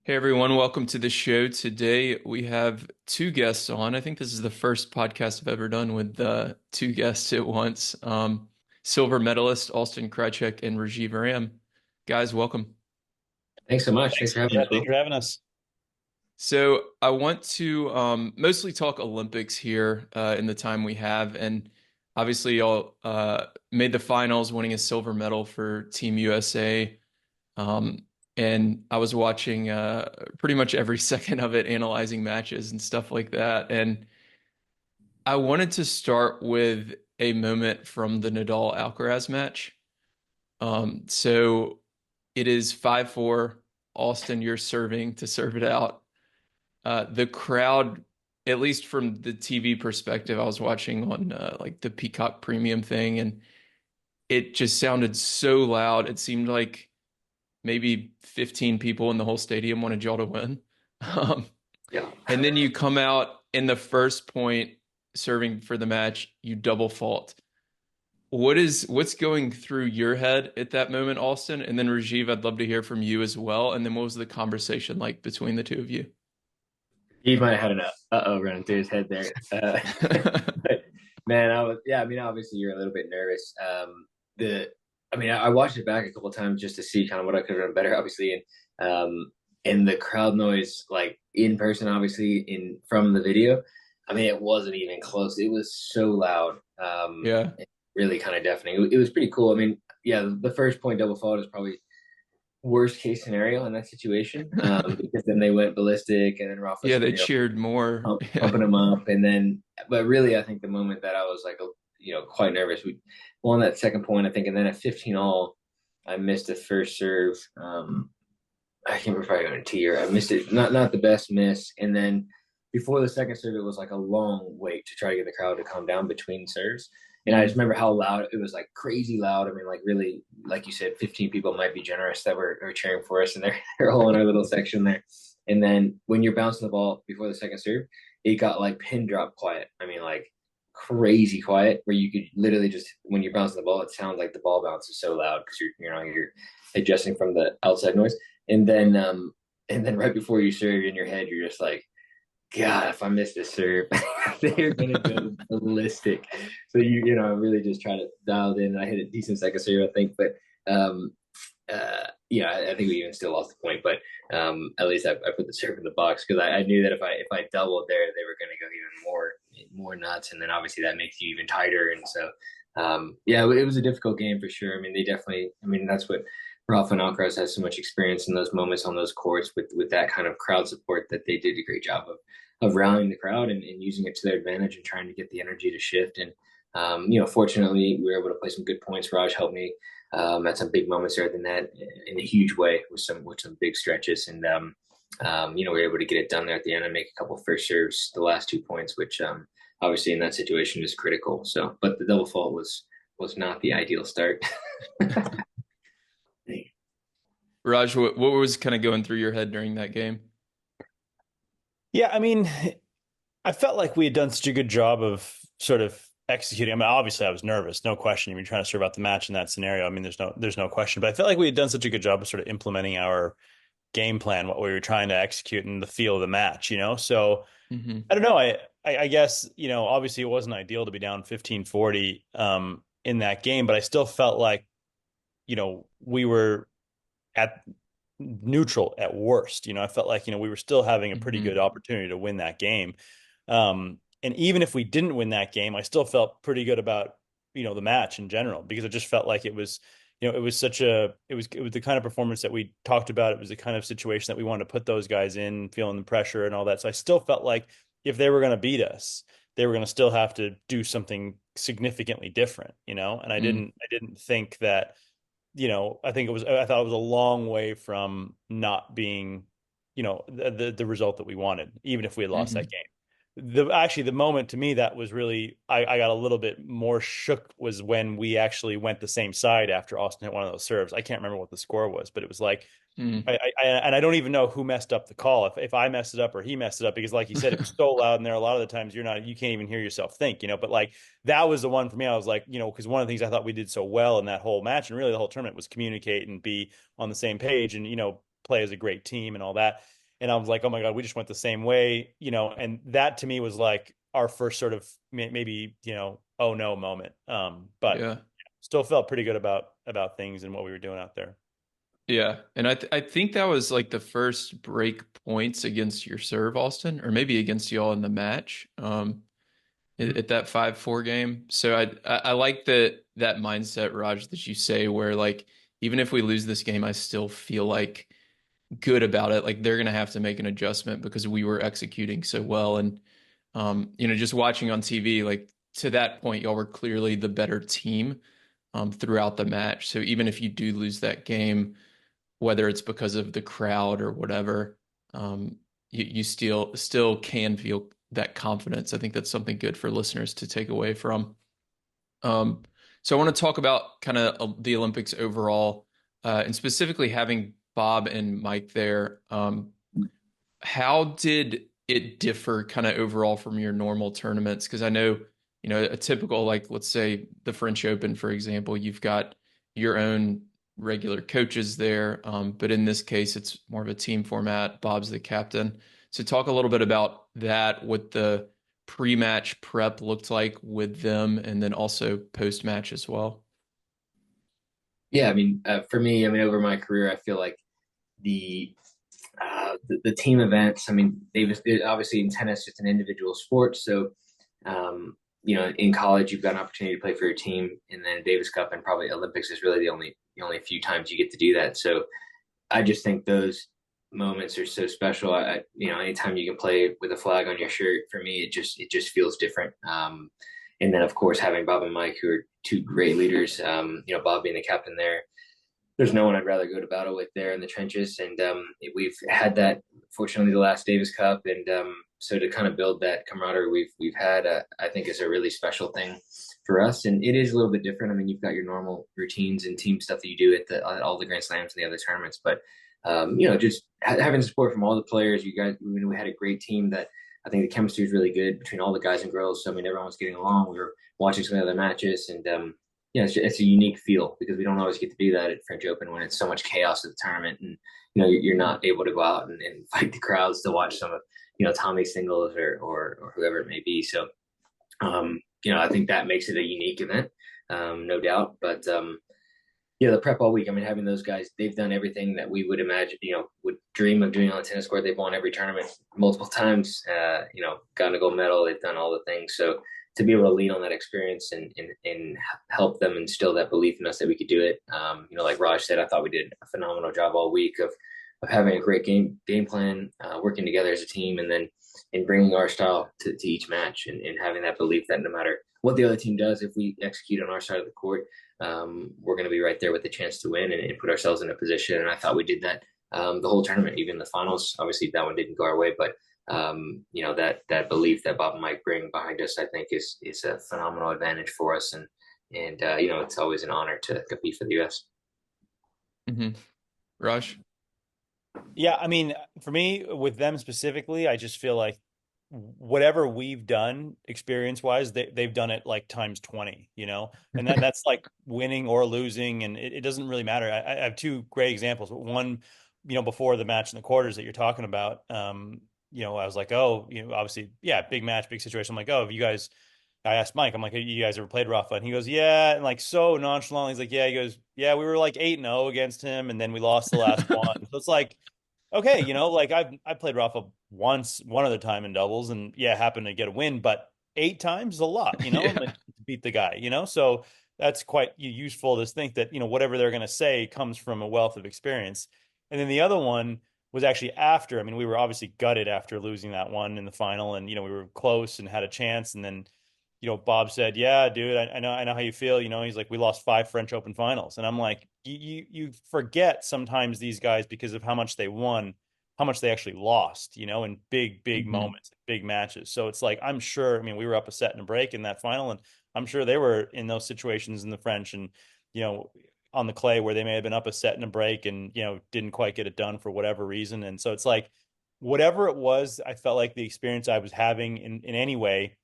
Hey everyone, welcome to the show. Today we have two guests on. I think this is the first podcast I've ever done with two guests at once. Silver medalist Austin Krajicek and Rajeev. Guys, welcome. Thanks so much. Thanks Thanks. for having Yeah, us, thanks Will. for having us. So I want to mostly talk Olympics here in the time we have, and obviously y'all made the finals, winning a silver medal for Team USA. Um, and I was watching pretty much every second of it, analyzing matches and stuff like that. And I wanted to start with a moment from the Nadal Alcaraz match. So it is 5-4. Austin, you're serving to serve it out. The crowd, at least from the TV perspective, I was watching on like the Peacock Premium thing, and it just sounded so loud. It seemed like maybe 15 people in the whole stadium wanted y'all to win. Um, Yeah. and then you come out in the first point serving for the match, you double fault. What's going through your head at that moment, Austin? And then Rajiv, I'd love to hear from you as well. And then what was the conversation like between the two of you? He might have had an uh-oh running through his head there. But man, I mean, obviously you're a little bit nervous. I watched it back a couple of times just to see kind of what I could have done better, obviously. And the crowd noise, like in person, obviously, from the video, I mean, it wasn't even close. It was so loud. Yeah. Really kind of deafening. It was pretty cool. I mean, yeah, the first point double fault is probably worst case scenario in that situation because then they went ballistic and then Rafa's Yeah, they cheered more. Yeah. pumping them up and then but really I think the moment that I was like quite nervous we won that second point I think and then at 15 all I missed the first serve. I can't remember if I got a tee or I missed it, not the best miss, and then before the second serve it was like a long wait to try to get the crowd to calm down between serves. And I just Mm. remember how loud it was, like crazy loud. I mean, like really, like you said, 15 people might be generous that were cheering for us, and they're all in our little section there. And then when you're bouncing the ball before the second serve, it got like pin drop quiet. I mean, like crazy quiet, where you could literally just when you're bouncing the ball, it sounds like the ball bounces so loud because you're adjusting from the outside noise. And then right before you serve in your head, you're just like, God, if I miss this serve, they're gonna go ballistic. So really just try to dial it in. I hit a decent second serve, I think, but I think we even still lost the point. But at least I put the serve in the box because I knew that if I doubled there, they were gonna go even more nuts, and then obviously that makes you even tighter. And so it was a difficult game for sure. I mean, they definitely. I mean, that's what Rafael and Alcaraz has so much experience in those moments on those courts with that kind of crowd support that they did a great job of rallying the crowd and using it to their advantage and trying to get the energy to shift. And fortunately, we were able to play some good points. Raj helped me at some big moments there than that in a huge way with some big stretches. And we were able to get it done there at the end and make a couple of first serves the last 2 points, which obviously in that situation is critical. So, but the double fault was not the ideal start. Raj, what was kind of going through your head during that game? Yeah, I mean, I felt like we had done such a good job of sort of executing. I mean, obviously I was nervous, no question. You're trying to serve out the match in that scenario. I mean, there's no question. But I felt like we had done such a good job of sort of implementing our game plan, what we were trying to execute in the feel of the match. So Hmm. I don't know. I guess, obviously it wasn't ideal to be down 15-40 in that game, but I still felt like, we were at neutral at worst. I felt like, we were still having a pretty good Hmm. opportunity to win that game. And even if we didn't win that game, I still felt pretty good about, the match in general, because it just felt like it was, it was the kind of performance that we talked about. It was the kind of situation that we wanted to put those guys in, feeling the pressure and all that. So I still felt like if they were going to beat us, they were going to still have to do something significantly different. And I didn't think that, I thought it was a long way from not being, the result that we wanted, even if we had lost that Hmm. game. The moment to me that was really I got a little bit more shook was when we actually went the same side after Austin hit one of those serves. I can't remember what the score was, but it was like Hmm. and I don't even know who messed up the call, if I messed it up or he messed it up, because like you said, it was so loud in there. A lot of the times you can't even hear yourself think. But like that was the one for me. I was like, because one of the things I thought we did so well in that whole match and really the whole tournament was communicate and be on the same page. And play as a great team and all that. And I was like, oh my God, we just went the same way, and that to me was like our first sort of maybe, oh no moment. But Yeah. still felt pretty good about things and what we were doing out there. Yeah. And I think that was like the first break points against your serve, Austin, or maybe against y'all in the match. At that 5-4 game. So I like that mindset, Raj, that you say where like even if we lose this game, I still feel like good about it. Like they're gonna have to make an adjustment because we were executing so well. And just watching on TV, like to that point, y'all were clearly the better team throughout the match. So even if you do lose that game, whether it's because of the crowd or whatever, um, you still can feel that confidence. I think that's something good for listeners to take away from. Um, so I want to talk about kind of the Olympics overall, and specifically having Bob and Mike there. How did it differ kind of overall from your normal tournaments? Because I know, a typical, like, let's say the French Open, for example, you've got your own regular coaches there. But in this case, it's more of a team format. Bob's the captain. So talk a little bit about that, what the pre-match prep looked like with them, and then also post-match as well. Yeah, I mean, for me, I mean, over my career, I feel like the team events. I mean, obviously in tennis, it's an individual sport, so in college, you've got an opportunity to play for your team, and then Davis Cup and probably Olympics is really the only few times you get to do that. So I just think those moments are so special. Anytime you can play with a flag on your shirt, for me, it just feels different. And then of course having Bob and Mike, who are two great leaders. Bob being the captain there, there's no one I'd rather go to battle with there in the trenches. And we've had that, fortunately, the last Davis Cup. And so to kind of build that camaraderie we've had, I think is a really special thing for us. And it is a little bit different. I mean, you've got your normal routines and team stuff that you do at all the Grand Slams and the other tournaments. But, just having support from all the players, you guys, we had a great team that I think the chemistry is really good between all the guys and girls. So, I mean, everyone's getting along. We were watching some of the other matches, and it's a unique feel because we don't always get to do that at French Open when it's so much chaos at the tournament, and you're not able to go out and fight the crowds to watch some of Tommy's singles or whoever it may be. So I think that makes it a unique event, no doubt. But the prep all week. I mean, having those guys, they've done everything that we would imagine, would dream of doing on the tennis court. They've won every tournament multiple times. Gotten a gold medal. They've done all the things. So to be able to lean on that experience and help them instill that belief in us that we could do it. Like Raj said, I thought we did a phenomenal job all week of having a great game plan, working together as a team, and then in bringing our style to each match and having that belief that no matter what the other team does, if we execute on our side of the court, we're going to be right there with the chance to win and put ourselves in a position. And I thought we did that the whole tournament, even the finals. Obviously, that one didn't go our way, but that belief that Bob and Mike bring behind us, I think is a phenomenal advantage for us. And it's always an honor to compete for the U.S. Mm-hmm. Raj? Yeah, I mean, for me, with them specifically, I just feel like whatever we've done experience wise, they've done it like times 20, and that's like winning or losing. And it doesn't really matter. I have two great examples. One, before the match in the quarters that you're talking about, I was like, oh, obviously, yeah, big match, big situation. I'm like, oh, have you guys, I asked Mike, I'm like, have you guys ever played Rafa? And he goes, yeah. And like, so nonchalant. He's like, yeah, he goes, yeah, we were like 8-0 against him. And then we lost the last one. So it's like, okay, like I played Rafa once, one other time in doubles, and yeah, happened to get a win, but 8 times is a lot, Yeah. like, to beat the guy, So that's quite useful to think that whatever they're going to say comes from a wealth of experience. And then the other one was actually after. I mean, we were obviously gutted after losing that one in the final, and we were close and had a chance, and then Bob said, "Yeah, dude, I know how you feel." He's like, "We lost 5 French Open finals," and I'm like, "You forget sometimes these guys because of how much they won, how much they actually lost, in big Mm-hmm. moments, big matches." So it's like I'm sure. I mean, we were up a set and a break in that final, and I'm sure they were in those situations in the French, and you know, on the clay where they may have been up a set and a break, and didn't quite get it done for whatever reason. And so it's like, whatever it was, I felt like the experience I was having in any way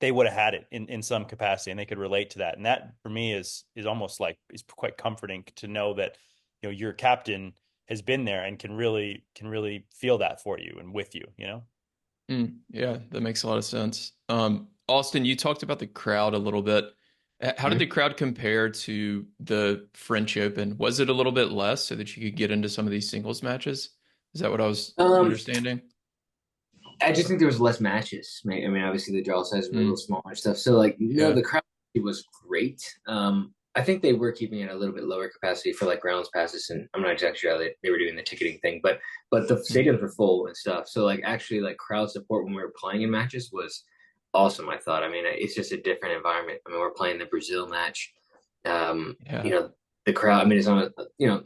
they would have had it in some capacity and they could relate to that. And that for me is almost like is quite comforting to know that your captain has been there and can really feel that for you and with you, you know? Yeah, that makes a lot of sense. Austin, you talked about the crowd a little bit. How did the Mhm. crowd compare to the French Open? Was it a little bit less so that you could get into some of these singles matches? Is that what I was Um, understanding? I just think there was less matches. I mean, obviously the draw sizes were a little Mm, smaller and stuff. So like, no, yeah. the crowd was great. I think they were keeping it a little bit lower capacity for like grounds passes, and I'm not exactly sure how they were doing the ticketing thing, but the Mm, stadiums were full and stuff. So like, actually, like crowd support when we were playing in matches was awesome. I thought. I mean, it's just a different environment. I mean, we're playing the Brazil match. You yeah. know, the crowd. I mean, it's on a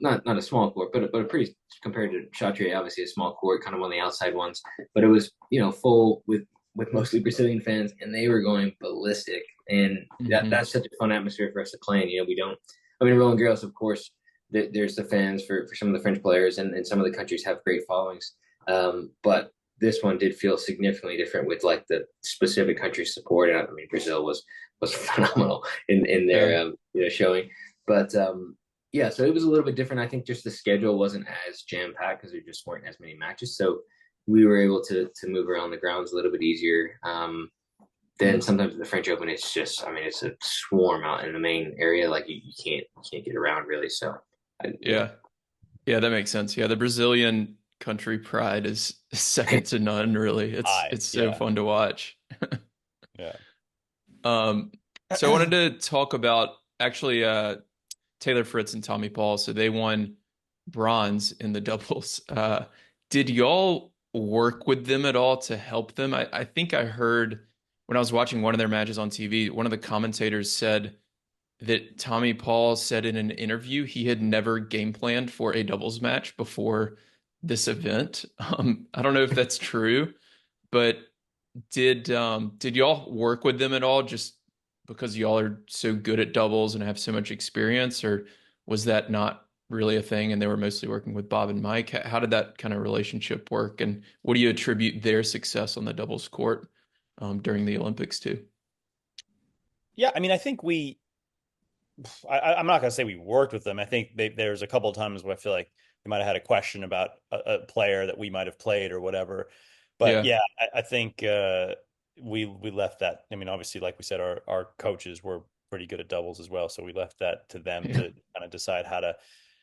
not a small court, but a pretty compared to Chatrier, obviously a small court, kind of one of the outside ones. But it was full with mostly Brazilian fans, and they were going ballistic. And Hmm. that's such a fun atmosphere for us to play in. We don't. I mean, Roland Garros, of course, there's the fans for some of the French players, and some of the countries have great followings. But this one did feel significantly different with like the specific country support. And I mean, Brazil was phenomenal in Yeah. their showing. But yeah, so it was a little bit different. I think just the schedule wasn't as jam packed because there just weren't as many matches. So we were able to move around the grounds a little bit easier. Then Mm, sometimes the French Open, it's just, I mean, it's a swarm out in the main area. Like you can't get around really. So yeah, yeah. Yeah, that makes sense. Yeah, the Brazilian country pride is second to none, really. It's so Yeah. fun to watch. Yeah. Um, so I wanted to talk about actually Taylor Fritz and Tommy Paul. So they won bronze in the doubles. Did y'all work with them at all to help them? I think I heard when I was watching one of their matches on TV, one of the commentators said that Tommy Paul said in an interview he had never game planned for a doubles match before this event. I don't know if that's true, but did y'all work with them at all just because y'all are so good at doubles and have so much experience, or was that not really a thing and they were mostly working with Bob and Mike? How did that kind of relationship work, and what do you attribute their success on the doubles court during the Olympics to? Yeah, I mean, I think I'm not going to say we worked with them. I think there's a couple of times where I feel like they might have had a question about a player that we might have played or whatever. But Yeah, yeah, I think we left that. I mean, obviously, like we said, our coaches were pretty good at doubles as well, so we left that to them yeah, to kind of decide how to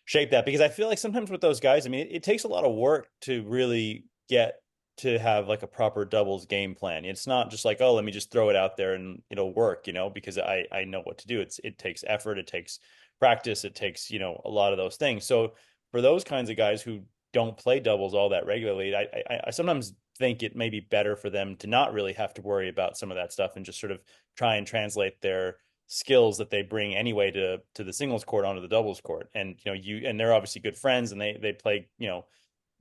shape that. Because I feel like sometimes with those guys, I mean, it takes a lot of work to really get to have like a proper doubles game plan. It's not just like, oh, let me just throw it out there and it'll work, because I know what to do. It takes effort, it takes practice, it takes, a lot of those things. So for those kinds of guys who don't play doubles all that regularly, I sometimes think it may be better for them to not really have to worry about some of that stuff and just sort of try and translate their skills that they bring anyway to the singles court onto the doubles court. And they're obviously good friends and they play,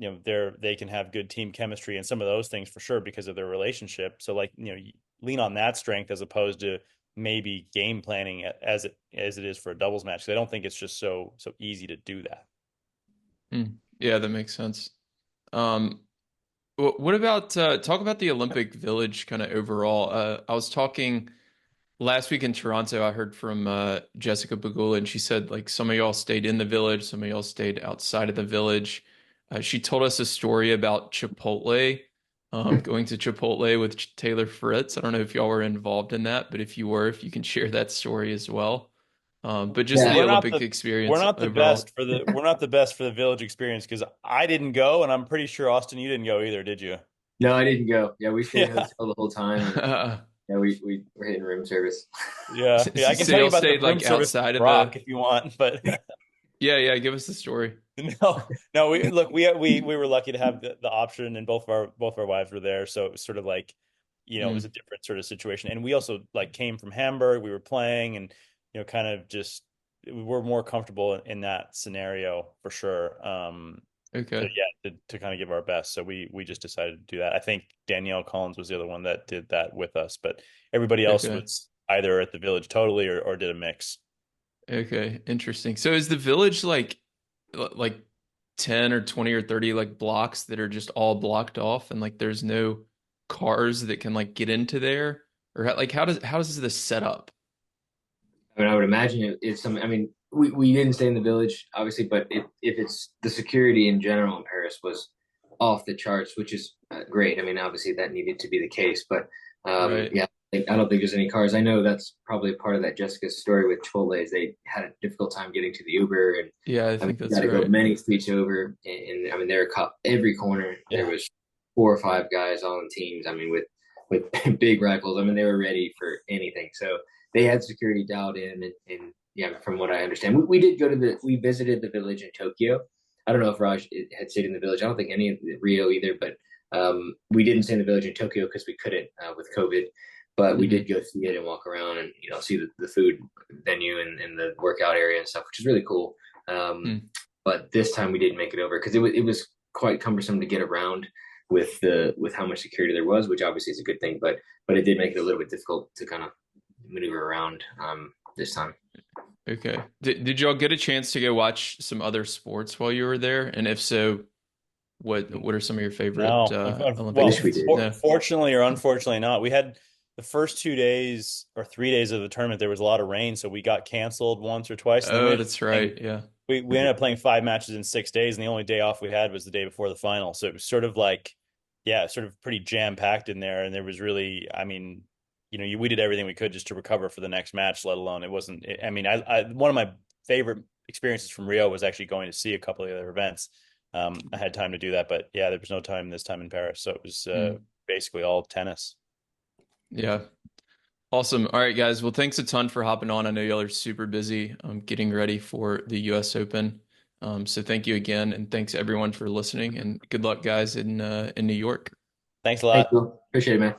they can have good team chemistry and some of those things for sure because of their relationship. So like, lean on that strength as opposed to maybe game planning as it is for a doubles match. 'Cause I don't think it's just so easy to do that. yeah, that makes sense. Um, what about talk about the Olympic Village kind of overall? I was talking last week in Toronto. I heard from Jessica Bagula, and she said like some of y'all stayed in the village, some of y'all stayed outside of the village. She told us a story about Chipotle, going to Chipotle with Taylor Fritz. I don't know if y'all were involved in that, but if you were, if you can share that story as well. But just the yeah. We're not Olympic the experience overall. we're not the best for the village experience because I didn't go and I'm pretty sure Austin you didn't go either, did you? No, I didn't go. Yeah, we stayed in a Yeah. hotel the whole time, and yeah, we were hitting room service. Yeah. Yeah. I can So tell you y'all about the stayed room like service outside of rock the. if you want, but Yeah, yeah. Give us the story. no, no, we were lucky to have the option and both our wives were there. So it was sort of like, it was a Mm, different sort of situation. And we also like came from Hamburg, we were playing and, kind of just we're more comfortable in that scenario for sure. okay. To kind of give our best. So we just decided to do that. I think Danielle Collins was the other one that did that with us, but everybody else Okay. was either at the village totally or did a mix. Okay. Interesting. So is the village like 10 or 20 or 30 like blocks that are just all blocked off and like there's no cars that can like get into there? Or like how does this set up? I mean, I would imagine it's some. I mean, we didn't stay in the village, obviously, but if it's the security in general in Paris was off the charts, which is great. I mean, obviously that needed to be the case, but Right. yeah, I don't think there's any cars. I know that's probably part of that Jessica's story with Chipotle is they had a difficult time getting to the Uber, and Yeah, I I mean, think you got that's to go right. many streets over, and I mean, there were cop every corner. There Yeah. was 4 or 5 guys on teams. I mean, with big rifles. I mean, they were ready for anything. So they had security dialed in, and yeah, from what I understand, we did go to we visited the village in Tokyo. I don't know if Raj had stayed in the village. I don't think any of Rio either, but we didn't stay in the village in Tokyo because we couldn't with COVID. But we Hmm. did go see it and walk around and see the food venue and the workout area and stuff, which is really cool. Mm. But this time we didn't make it over because it was quite cumbersome to get around with how much security there was, which obviously is a good thing, but it did make it a little bit difficult to kind of maneuver around this time. Okay. Did y'all get a chance to go watch some other sports while you were there? And if so, what are some of your favorite No, I Olympic wish well, we events? did. No. fortunately or unfortunately not. We had the first 2 days or 3 days of the tournament. There was a lot of rain, so we got canceled once or twice, and then Oh, that's right. Yeah. we ended up playing 5 matches in 6 days, and the only day off we had was the day before the final. So it was sort of like, yeah, sort of pretty jam packed in there, and there was really, I mean, we did everything we could just to recover for the next match. Let alone it wasn't. I mean, I one of my favorite experiences from Rio was actually going to see a couple of the other events. I had time to do that, but yeah, there was no time this time in Paris, so it was Mm. basically all tennis. Yeah. Awesome. All right, guys. Well, thanks a ton for hopping on. I know y'all are super busy getting ready for the US Open. So thank you again, and thanks everyone for listening, and good luck, guys, in New York. Thanks a Thank lot. you. Appreciate it, man.